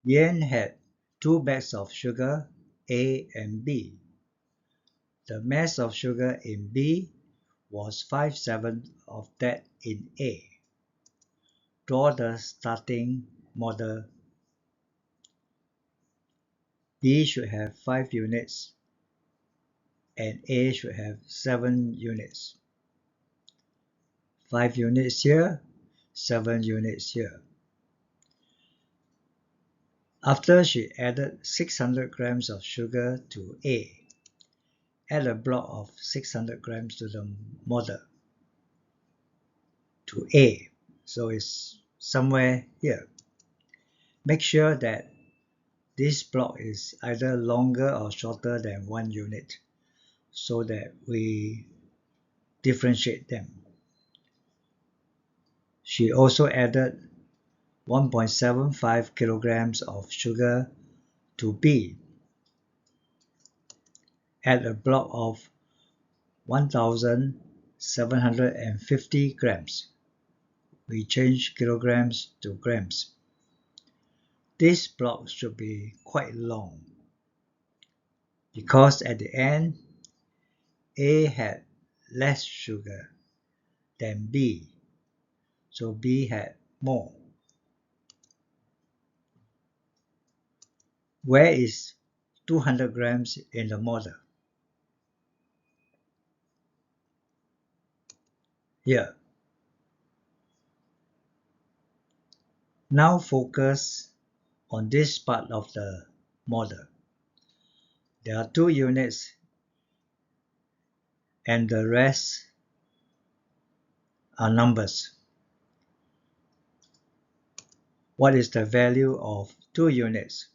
Yan had 2 bags of sugar, A and B. The mass of sugar in B was 5/7 of that in A. Draw the starting model. B should have 5 units and A should have 7 units. 5 units here, 7 units here. After she added 600 grams of sugar to A, add a block of 600 grams to the model, to A, so it's somewhere here. Make sure that this block is either longer or shorter than 1 unit, so that we differentiate them. She also added 1.75 kilograms of sugar to B. Add a block of 1,750 grams. We change kilograms to grams. This block should be quite long because at the end, A had less sugar than B, so B had more. Where is 200 grams in the model? Here. Now focus on this part of the model. There are 2 units and the rest are numbers. What is the value of 2 units?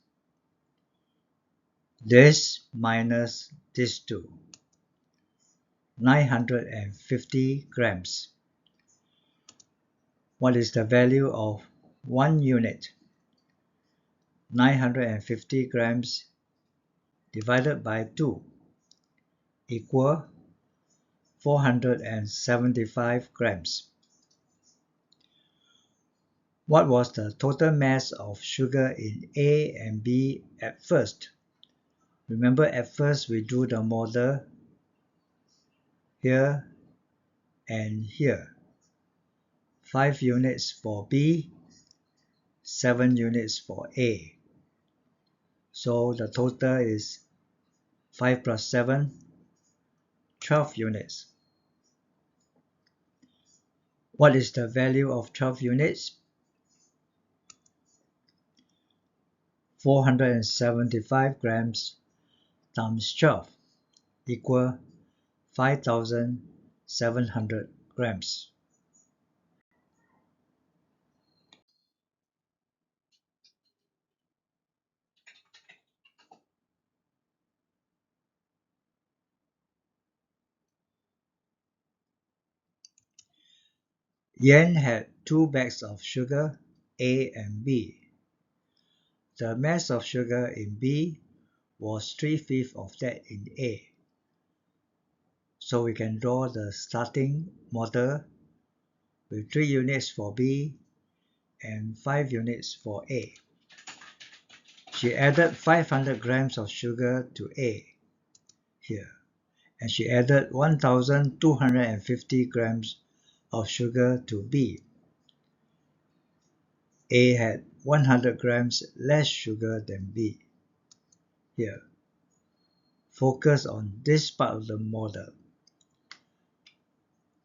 This minus this 2. 950 grams. What is the value of 1 unit? 950 grams divided by 2 equal 475 grams. What was the total mass of sugar in A and B at first? Remember, at first we drew the model here and here. 5 units for B, 7 units for A. So the total is 5 plus 7, 12 units. What is the value of 12 units? 475 grams times 12 equal 5,700 grams. Yan had 2 bags of sugar, A and B. The mass of sugar in B was 3/5 of that in A. So we can draw the starting model with 3 units for B and 5 units for A. She added 500 grams of sugar to A here, and she added 1,250 grams of sugar to B. A had 100 grams less sugar than B. Here, focus on this part of the model.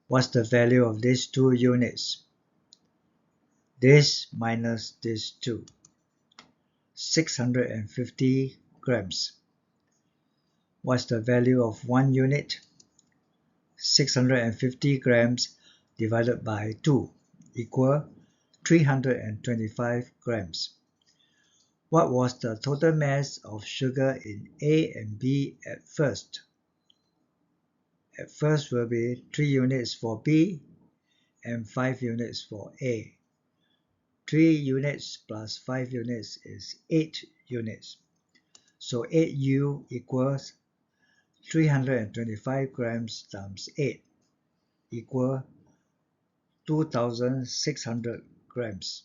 What's the value of these 2 units? This minus this 2. 650 grams. What's the value of 1 unit? 650 grams divided by 2 equal 325 grams. What was the total mass of sugar in A and B at first? At first will be 3 units for B and 5 units for A. 3 units plus 5 units is 8 units. So 8U equals 325 grams times 8 equal 2,600 grams.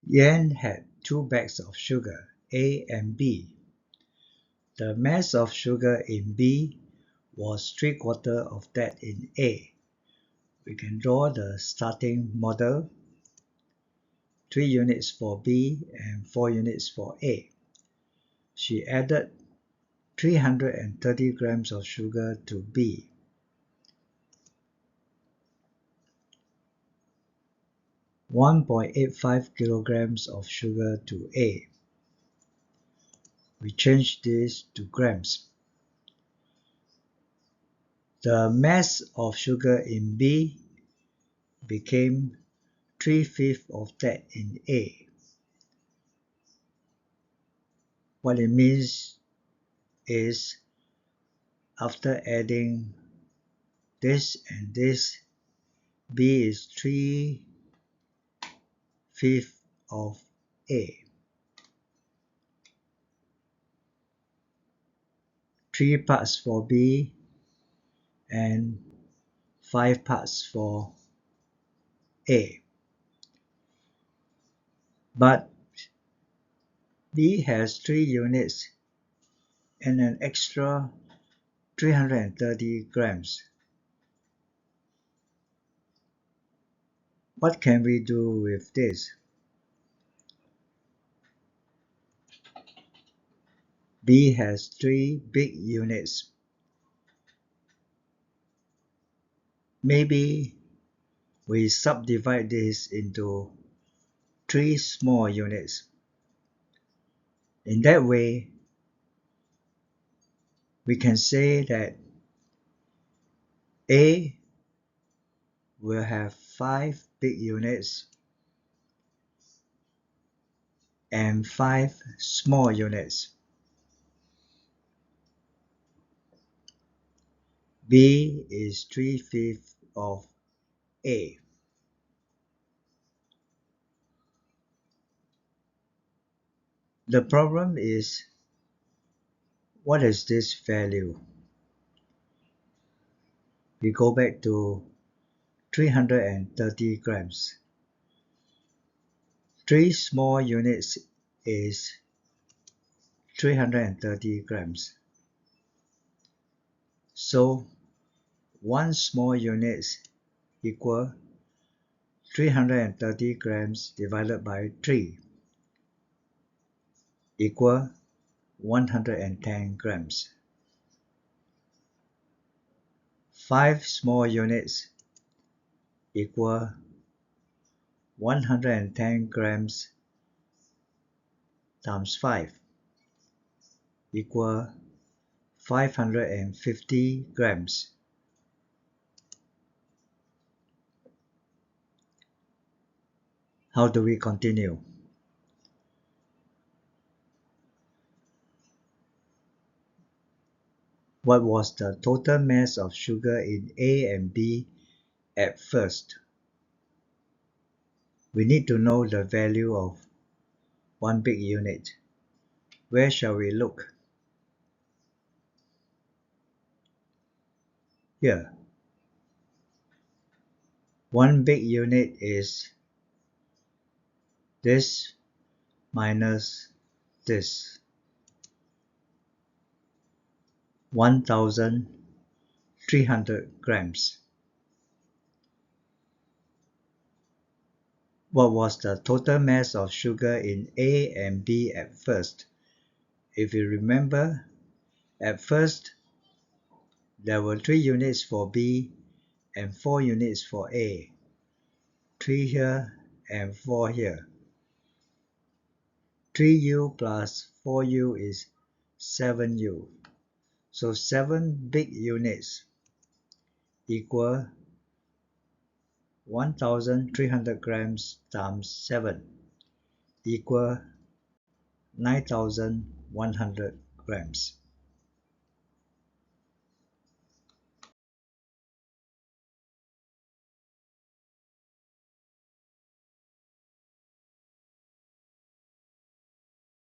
Yan had 2 bags of sugar, A and B. The mass of sugar in B was 3/4 of that in A. We can draw the starting model, 3 units for B and 4 units for A. She added 330 grams of sugar to B. 1.85 kilograms of sugar to A. We change this to grams. The mass of sugar in B became 3/5 of that in A. What it means is after adding this and this, B is 3/5 of A. 3 parts for B and 5 parts for A. But B has 3 units and an extra 330 grams. What can we do with this? B has 3 big units. Maybe we subdivide this into 3 small units. In that way, we can say that A will have 5 big units and 5 small units. B is 3/5 of A. The problem is, what is this value? We go back to 330 grams. 3 small units is 330 grams. So 1 small unit equal 330 grams divided by 3 equal 110 grams. 5 small units equal 110 grams times 5 equal 550 grams. How do we continue? What was the total mass of sugar in A and B at first? We need to know the value of 1 big unit. Where shall we look? Here. 1 big unit is this minus this. 1,300 grams. What was the total mass of sugar in A and B at first? If you remember, at first there were 3 units for B and 4 units for A. 3 here and 4 here. 3U plus 4U is 7U. So 7 big units equal 1,300 grams times 7 equal 9,100 grams.